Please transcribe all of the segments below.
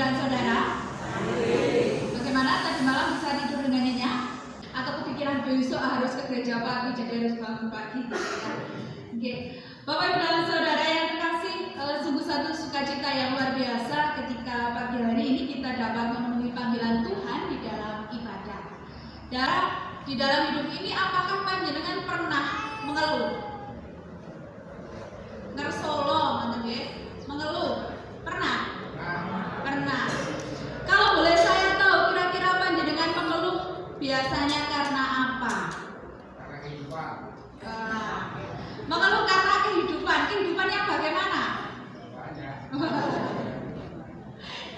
panggilan saudara? Bagaimana tadi malam bisa tidur dengan nyenyak? Atau kepikiran besok harus ke gereja pagi jadi harus bangun pagi? Oke. Bapak Ibu dan saudara yang terkasih, sungguh satu sukacita yang luar biasa ketika pagi hari ini kita dapat memenuhi panggilan Tuhan di dalam ibadah. Dan di dalam hidup ini apakah panjenengan pernah mengeluh? Ngersolo, mengeluh? Pernah? Pernah. Kalau boleh saya tahu, kira-kira panjenengan mengeluh biasanya karena apa? Karena kehidupan. Mengeluh karena kehidupan yang bagaimana? Banyak.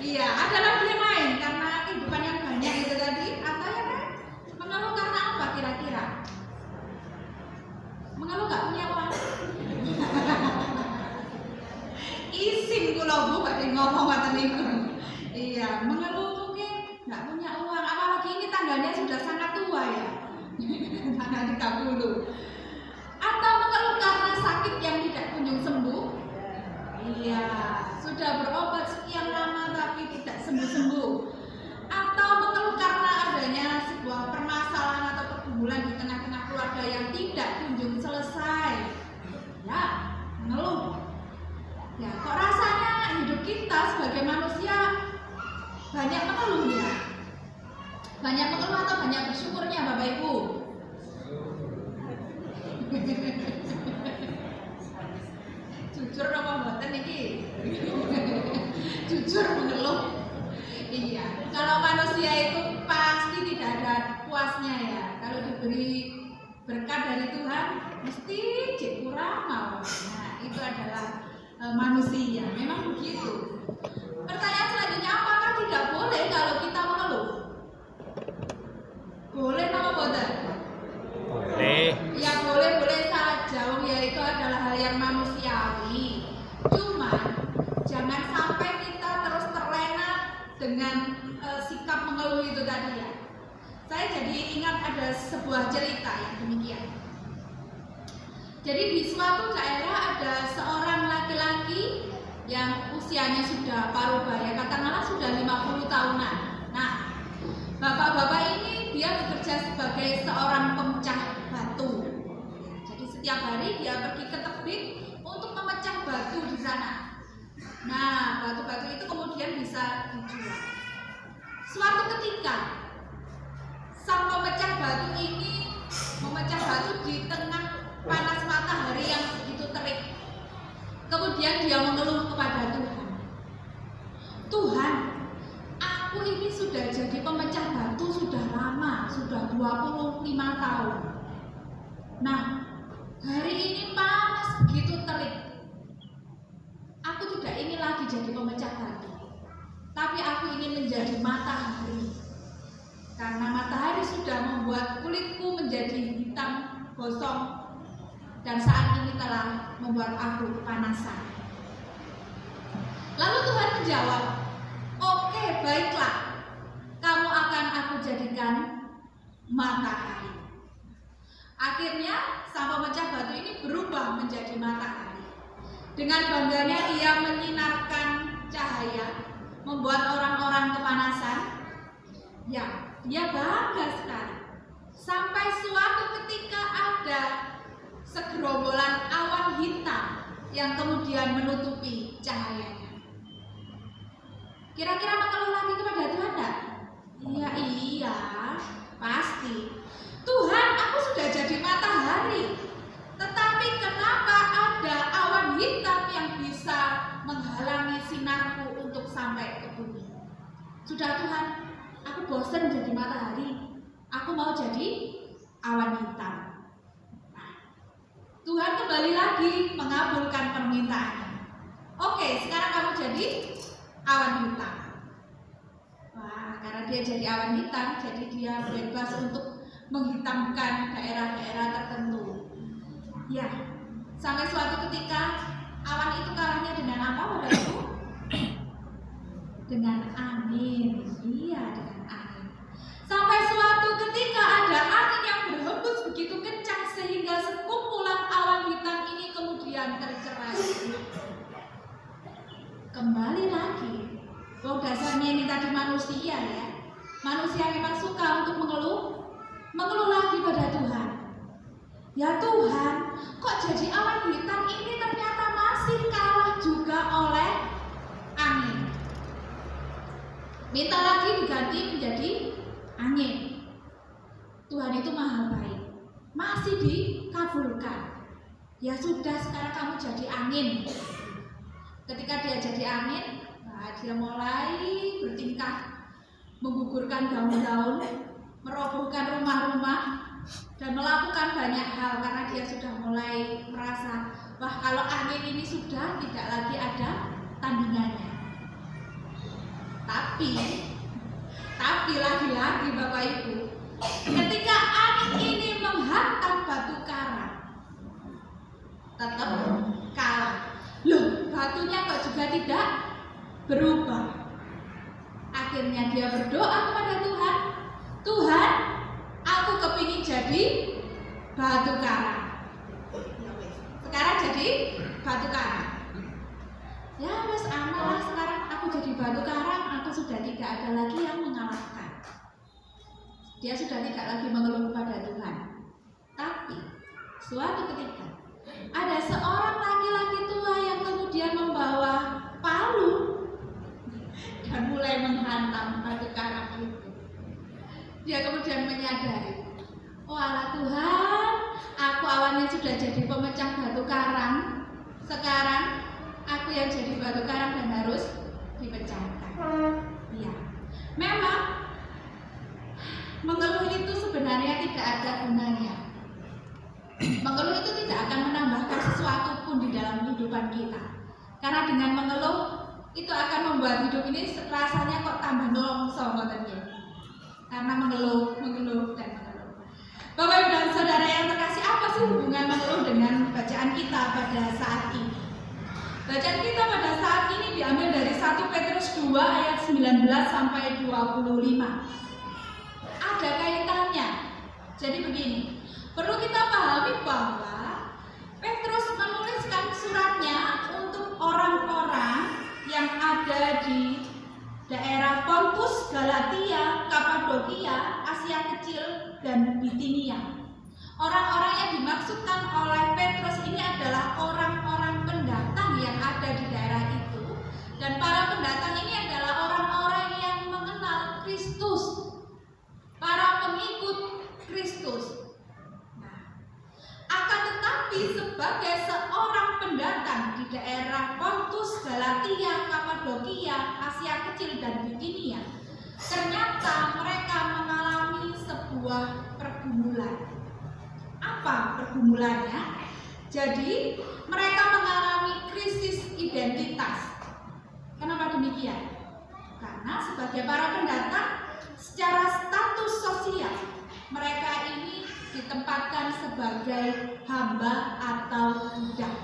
Iya, ada lagi yang lain karena kehidupan yang banyak itu tadi, atau ya kan? Mengeluh karena apa kira-kira? Mengeluh nggak punya uang? Isin kula Bu badhe ngomong ngoten niku. Iya, mengeluh mungkin nggak punya uang, apalagi ini tangganya sudah sangat tua ya. Tanggal 30. Atau mengeluh karena sakit yang tidak kunjung sembuh. Iya, sudah berobat sekian lama tapi tidak sembuh-sembuh. Atau mengeluh karena adanya sebuah permasalahan atau pergumulan di tengah-tengah keluarga yang tidak kunjung selesai. Ya, mengeluh. Ya, kok rasanya hidup kita sebagai manusia banyak mengeluh ya? Banyak mengeluh atau banyak bersyukurnya Bapak Ibu? Jujur apa mboten iki? Jujur mengeluh. Iya, kalau manusia itu pasti tidak ada puasnya ya. Kalau diberi berkat dari Tuhan, mesti cek kurang mau. Nah, itu adalah manusia. Memang begitu. Pertanyaan selanjutnya, apakah tidak boleh kalau kita mengeluh? Boleh apa boten? Boleh. Ya boleh saja, ya itu adalah hal yang manusiawi. Cuma jangan sampai kita terus terlena dengan sikap mengeluh itu tadi ya. Saya jadi ingat ada sebuah cerita yang demikian. Jadi di suatu daerah ada seorang laki-laki yang usianya sudah paruh baya, katakanlah sudah 50 tahunan. Nah, bapak-bapak ini dia bekerja sebagai seorang pemecah batu. Jadi setiap hari dia pergi ke tebing untuk memecah batu di sana. Nah, batu-batu itu kemudian bisa dijual. Suatu ketika sang pemecah batu ini memecah batu di tengah panas matahari yang begitu terik. Kemudian dia mengeluh kepada Tuhan. Tuhan, aku ini sudah jadi pemecah batu sudah lama, sudah 25 tahun. Nah, hari ini panas begitu terik. Aku tidak ingin lagi jadi pemecah batu, tapi aku ingin menjadi matahari. Karena matahari sudah membuat kulitku menjadi hitam gosong, dan saat ini telah membuat aku kepanasan. Lalu Tuhan menjawab, oke, baiklah, kamu akan aku jadikan matahari. Akhirnya sang pemecah batu ini berubah menjadi matahari. Dengan bangganya ia menyinarkan cahaya, membuat orang-orang kepanasan. Ya, dia bangga sekali. Sampai suatu ketika ada segerombolan awan hitam yang kemudian menutupi cahayanya. Kira-kira mengeluh lagi kepada Tuhan enggak? Iya, pasti. Tuhan, aku sudah jadi matahari, tetapi kenapa ada awan hitam yang bisa menghalangi sinarku untuk sampai ke bumi? Sudah Tuhan, aku bosan jadi matahari, aku mau jadi awan hitam. Tuhan kembali lagi mengabulkan permintaannya. Oke, sekarang kamu jadi awan hitam. Wah, karena dia jadi awan hitam, jadi dia bebas untuk menghitamkan daerah-daerah tertentu. Ya, sampai suatu ketika awan itu kalahnya dengan apa, Bapak Ibu? Dengan angin. Iya, dengan angin. Sampai suatu ketika ada angin yang berhembus begitu kencang sehingga sekumpulan awan hitam ini kemudian tercerai. Kembali lagi, dasarnya tadi manusia ya. Manusia memang suka untuk mengeluh lagi pada Tuhan. Ya Tuhan, kok jadi awan hitam ini ternyata masih kalah juga oleh angin. Minta lagi diganti menjadi angin. Tuhan itu maha baik, masih dikabulkan. Ya sudah, sekarang kamu jadi angin. Ketika dia jadi angin, nah dia mulai bertingkah, menggugurkan daun-daun, merobohkan rumah-rumah, dan melakukan banyak hal karena dia sudah mulai merasa, wah kalau angin ini sudah tidak lagi ada tandingannya. Tapi lagi-lagi Bapak Ibu, ketika angin ini menghantam batu karang, tetap kalah. Loh, batunya kok juga tidak berubah. Akhirnya dia berdoa kepada Tuhan, Tuhan, aku kepingin jadi batu karang. Sekarang jadi batu karang. Ya wes amalah, sekarang aku jadi batu karang, aku sudah tidak ada lagi yang mengalahkan. Dia sudah tidak lagi mengeluh kepada Tuhan. Tapi suatu ketika ada seorang laki-laki tua yang kemudian membawa palu dan mulai menghantam batu karang itu. Dia kemudian menyadari, walah Tuhan, aku awalnya sudah jadi pemecah batu karang, sekarang aku yang jadi batu karang dan harus dipecahkan. Ya, memang mengeluh itu sebenarnya tidak ada gunanya. Mengeluh itu tidak akan menambahkan sesuatu pun di dalam kehidupan kita. Karena dengan mengeluh itu akan membuat hidup ini rasanya kok tambah nolongso ngoten. Karena mengeluh dan mengeluh. Bapak Ibu dan Saudara yang terkasih, apa sih hubungan mengeluh dengan bacaan kita pada saat ini? Bacaan kita pada saat ini diambil dari 1 Petrus 2 ayat 19 sampai 25. Ada kaitannya. Jadi begini, perlu kita pahami bahwa Petrus menuliskan suratnya untuk orang-orang yang ada di daerah Pontus, Galatia, Kapadokia, Asia Kecil, dan Bitinia. Orang-orang yang dimaksudkan oleh Petrus ini adalah orang-orang pendatang yang ada di daerah itu. Dan para pendatang ini adalah orang-orang yang mengenal Kristus, para pengikut Kristus. Nah, akan tetapi sebagai seorang pendatang di daerah Pontus, Galatia, Kapadokia, Asia Kecil, dan Bitinia, ternyata mereka mengalami sebuah pergumulan. Apa pergumulannya? Jadi mereka mengalami krisis identitas. Kenapa demikian? Karena sebagai para pendatang, secara status sosial mereka ini ditempatkan sebagai hamba atau budak.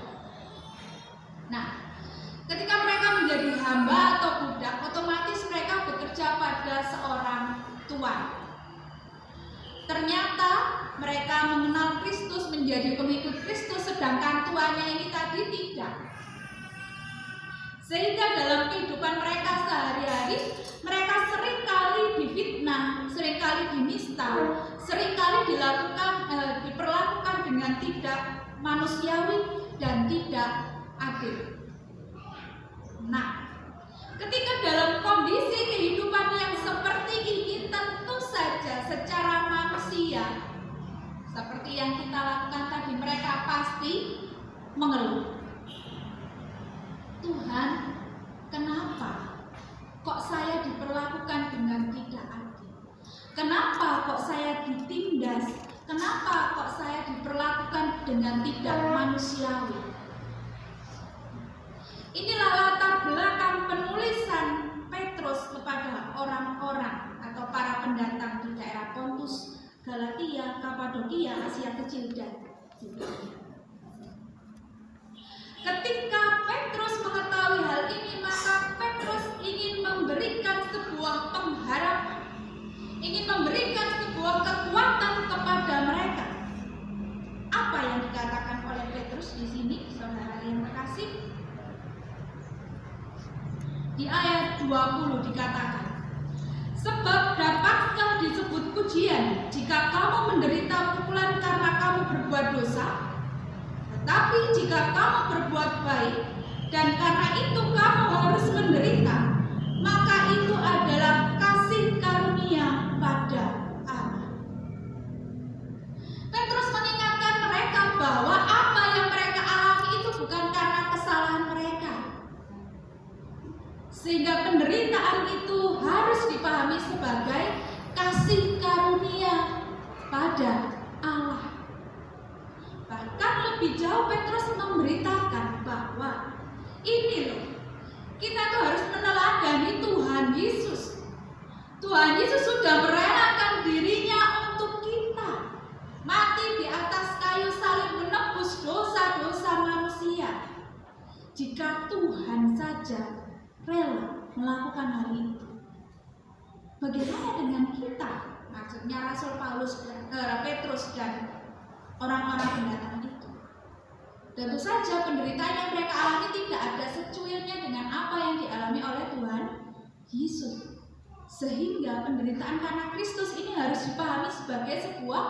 Nah, ketika mereka menjadi hamba atau budak, otomatis mereka bekerja pada seorang tuan. Ternyata mereka mengenal Kristus, menjadi pengikut Kristus, sedangkan tuannya ini tadi tidak. Sehingga dalam kehidupan mereka sehari-hari, mereka seringkali difitnah, seringkali dinista, seringkali diperlakukan dengan tidak manusiawi dan tidak adil. Nah, ketika dalam kondisi kehidupan yang seperti ini, tentu saja secara manusia, seperti yang kita lakukan tadi, mereka pasti mengeluh. Tuhan, kenapa kok saya diperlakukan dengan tidak adil? Kenapa kok saya ditindas? Kenapa kok saya diperlakukan dengan tidak manusiawi? Inilah latar belakang penulisan Petrus kepada orang-orang atau para pendatang di daerah Pontus, Galatia, Kapadokia, Asia Kecil, dan Bitinia. Ketika Petrus mengetahui hal ini, maka Petrus ingin memberikan sebuah pengharapan, ingin memberikan sebuah kekuatan kepada mereka. Apa yang dikatakan oleh Petrus di sini, saudara yang terkasih? Di ayat 20 dikatakan, Sebab dapatkah disebut pujian jika kamu menderita pukulan karena kamu berbuat dosa? Tetapi jika kamu berbuat baik dan karena itu kamu harus menderita, maka itu adalah kasih karunia pada Allah. Petrus mengingatkan mereka bahwa apa yang mereka alami itu bukan karena kesalahan mereka, sehingga penderitaan itu harus dipahami sebagai kasih karunia pada Allah. Bahkan lebih jauh Petrus memberitakan bahwa ini loh, kita tuh harus meneladani Tuhan Yesus. Tuhan Yesus sudah merelakan dirinya untuk kita, mati di atas kayu salib menebus dosa-dosa manusia. Jika Tuhan saja rela melakukan hal itu, bagaimana dengan kita? Maksudnya Rasul Paulus, Petrus dan orang-orang pendatang itu. Tentu saja penderitaan yang mereka alami tidak ada secuilnya dengan apa yang dialami oleh Tuhan Yesus. Sehingga penderitaan karena Kristus ini harus dipahami sebagai sebuah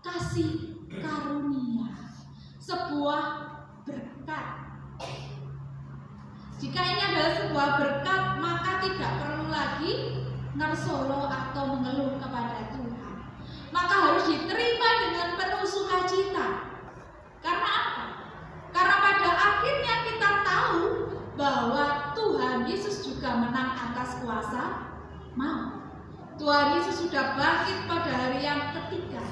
kasih karunia, sebuah berkat. Jika ini adalah sebuah berkat, maka tidak perlu lagi ngersolo atau mengeluh kepada Tuhan. Maka harus diterima dengan penuh sukacita. Karena apa? Karena pada akhirnya kita tahu bahwa Tuhan Yesus juga menang atas kuasa maut. Tuhan Yesus sudah bangkit pada hari yang ketiga.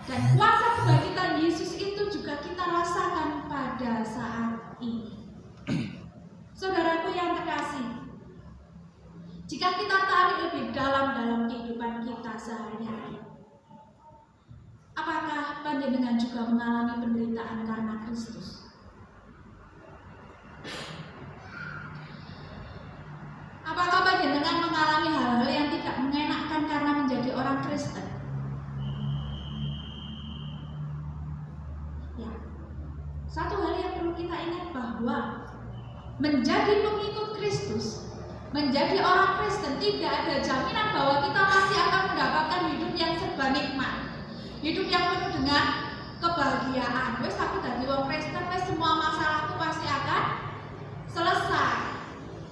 Dan kuasa kebangkitan Yesus itu juga kita rasakan pada saat ini. Saudaraku yang terkasih, jika kita tarik lebih dalam kehidupan kita sehari-hari, apakah panjenengan juga mengalami penderitaan karena Kristus? Apakah panjenengan mengalami hal-hal yang tidak mengenakan karena menjadi orang Kristen? Ya, satu hal yang perlu kita ingat bahwa menjadi pengikut Kristus, menjadi orang Kristen tidak ada jaminan bahwa kita pasti akan mendapatkan hidup yang serba nikmat, hidup yang penuh dengan kebahagiaan. Wes aku dadi wong Kristen, wes semua masalahku pasti akan selesai.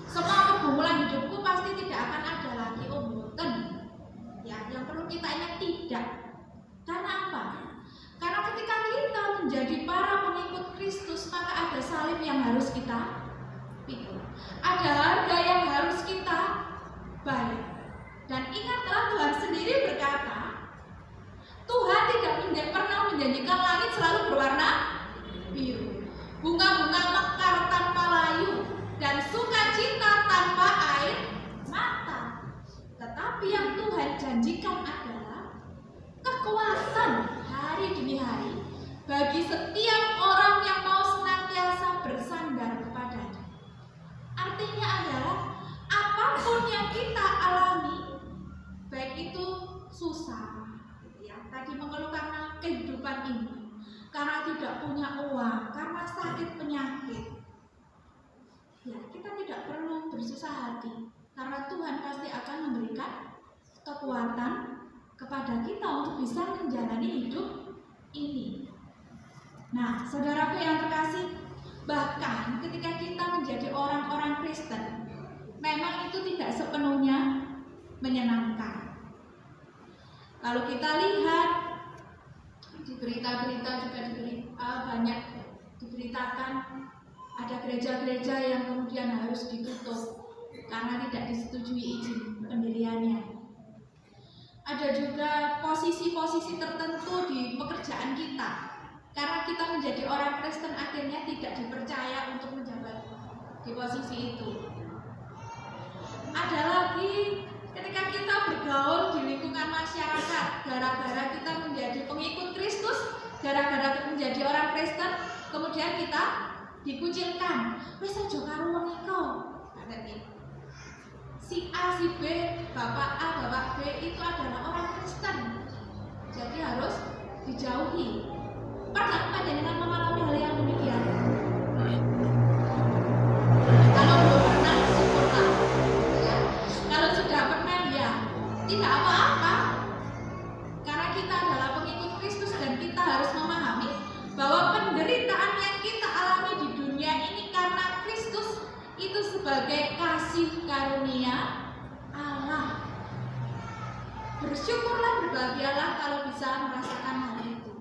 Semua pergumulan hidupku pasti tidak akan ada lagi. Oh mboten. Ya, yang perlu kita ingat tidak. Karena apa? Karena ketika kita menjadi para pengikut Kristus, maka ada salib yang harus kita pikul. Ada harga yang harus kita bayar. Dan ingatlah Tuhan sendiri berkata, Tuhan tidak pernah menjanjikan langit selalu berwarna biru, bunga-bunga mekar tanpa layu, dan sukacita tanpa air mata. Tetapi yang Tuhan janjikan adalah kekuatan hari demi hari bagi setiap orang yang mau senantiasa bersandar kepadanya. Artinya adalah apapun yang kita alami, baik itu susah, ya, tadi mengeluh karena kehidupan ini, karena tidak punya uang, karena sakit penyakit, ya, kita tidak perlu bersusah hati, karena Tuhan pasti akan memberikan kekuatan kepada kita untuk bisa menjalani hidup ini. Nah, saudaraku yang terkasih, bahkan ketika kita menjadi orang-orang Kristen, memang itu tidak sepenuhnya menyenangkan. Kalau kita lihat di berita-berita juga banyak diberitakan ada gereja-gereja yang kemudian harus ditutup karena tidak disetujui izin pendiriannya. Ada juga posisi-posisi tertentu di pekerjaan kita, karena kita menjadi orang Kristen akhirnya tidak dipercaya untuk menjabat di posisi itu. Ada lagi ketika kita bergaul di lingkungan masyarakat, gara-gara kita menjadi pengikut Kristus, gara-gara menjadi orang Kristen, kemudian kita dikucilkan. Wes aja karo wong iku. Si A, si B, bapak A, bapak B itu adalah orang Kristen, jadi harus dijauhi. Pernah panjenengan mengalami hal yang demikian? Kalau belum pernah, syukurlah. Ya. Kalau sudah pernah, berbahagialah kalau bisa merasakan hal itu.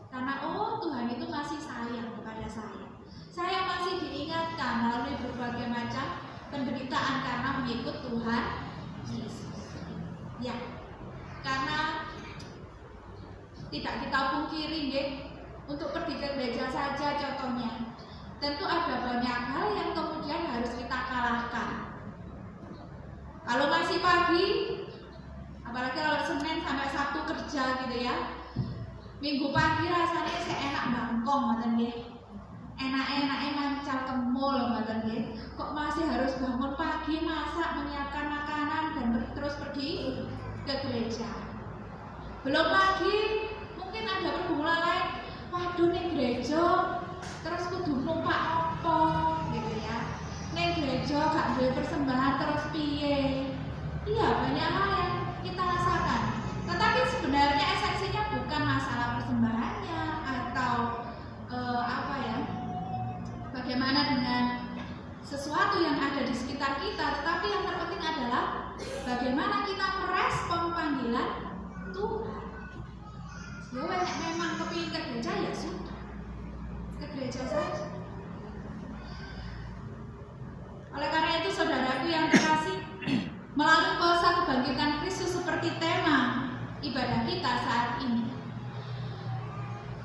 Karena Tuhan itu masih sayang kepada saya. Saya masih diingatkan melalui berbagai macam penderitaan karena mengikut Tuhan Yesus. Ya, karena tidak kita pungkiri nggih, untuk pergi ke gereja saja contohnya, tentu ada banyak hal yang kemudian harus kita kalahkan. Kalau masih pagi, apalagi kalau Senin sampai Sabtu kerja gitu ya, Minggu pagi rasanya seenak bangkong ngoten nggih. Enak-enake mancal kemul ngoten nggih. Kok masih harus bangun pagi, masak, menyiapkan makanan dan terus pergi ke gereja. Belum lagi mungkin ada pergumulan lain. Waduh ning gereja terus kudu numpak opo gitu ya. Ning gereja gak duwe persembahan terus piye. Iya, banyak hal yang kita rasakan. Tetapi sebenarnya esensinya bukan masalah persembahannya atau bagaimana dengan sesuatu yang ada di sekitar kita, tetapi yang terpenting adalah bagaimana kita merespon panggilan Tuhan. Ya memang kepingin ke gereja ya sudah, ke gereja saja. Oleh karena itu saudaraku yang terkasih, melalui kuasa kebangkitan Kristus seperti tema ibadah kita saat ini,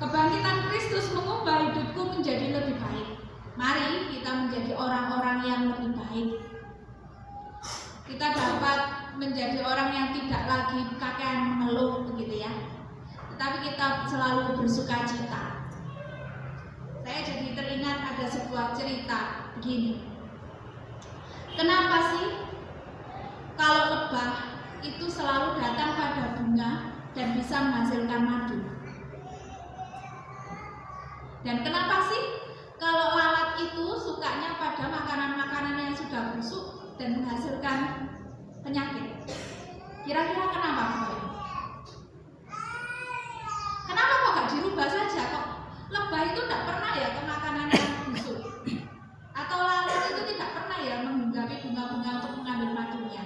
kebangkitan Kristus mengubah hidupku menjadi lebih baik. Mari kita menjadi orang-orang yang lebih baik. Kita dapat menjadi orang yang tidak lagi kakean mengeluh begitu ya, tetapi kita selalu bersukacita. Saya jadi teringat ada sebuah cerita begini. Kenapa sih kalau lebah itu selalu datang pada bunga dan bisa menghasilkan madu? Dan kenapa sih kalau lalat itu sukanya pada makanan-makanan yang sudah busuk dan menghasilkan penyakit? Kira-kira kenapa? Kenapa kok gak dirubah saja? Kok lebah itu tidak pernah ya ke makanan yang busuk? Atau lalat itu tidak pernah ya menghinggapi bunga-bunga untuk mengambil madunya?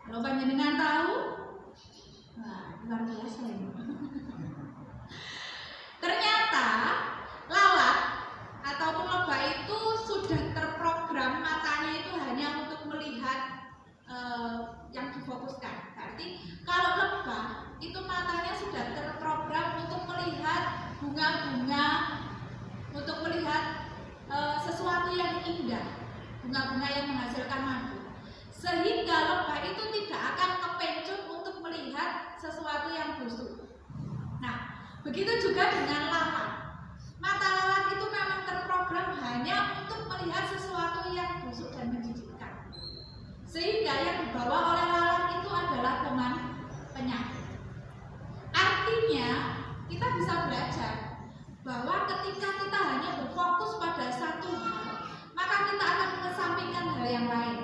Kalau panjenengan tahu, wah, luar biasa ini. Ternyata lalat ataupun lebah itu sudah terprogram matanya itu hanya untuk melihat yang difokuskan. Berarti kalau lebah itu matanya sudah terprogram untuk melihat bunga-bunga, untuk melihat sesuatu yang indah, bunga-bunga yang menghasilkan madu. Sehingga lebah itu tidak akan kepencut untuk melihat sesuatu yang busuk. Nah, begitu juga dengan lalat. Mata lalat itu memang terprogram hanya untuk melihat sesuatu yang busuk dan menjijikkan. Sehingga yang dibawa oleh lalat itu adalah kuman penyakit. Artinya, kita bisa belajar bahwa ketika kita hanya berfokus pada satu hal, maka kita akan mengesampingkan hal yang lain.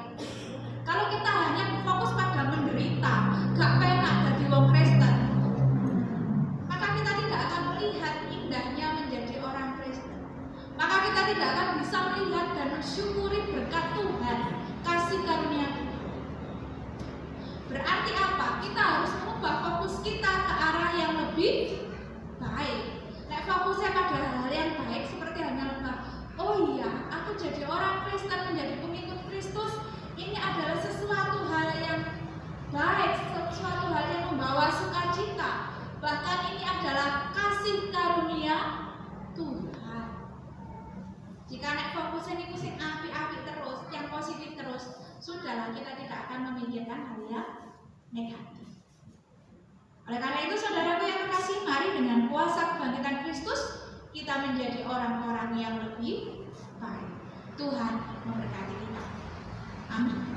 Kalau kita hanya berfokus pada menderita, gak penak jadi wong Kristen, maka kita tidak akan melihat indahnya menjadi orang Kristen. Maka kita tidak akan bisa melihat dan mensyukuri berkat Tuhan, kasih karunia Tuhan. Berarti apa? Kita harus mengubah fokus kita ke arah yang lebih baik. Nek fokusnya pada hal yang baik seperti hanya oh iya, aku jadi orang Kristen, menjadi pengikut Kristus, ini adalah sesuatu hal yang baik, sesuatu hal yang membawa sukacita. Bahkan ini adalah kasih karunia Tuhan. Jika nek fokusnya niku sing apik-apik terus, yang positif terus, sudahlah, kita tidak akan memikirkan hal yang negatif. Oleh karena itu saudaraku yang terkasih, mari dengan kuasa kebangkitan Kristus kita menjadi orang-orang yang lebih baik. Tuhan memberkati kita. Amin.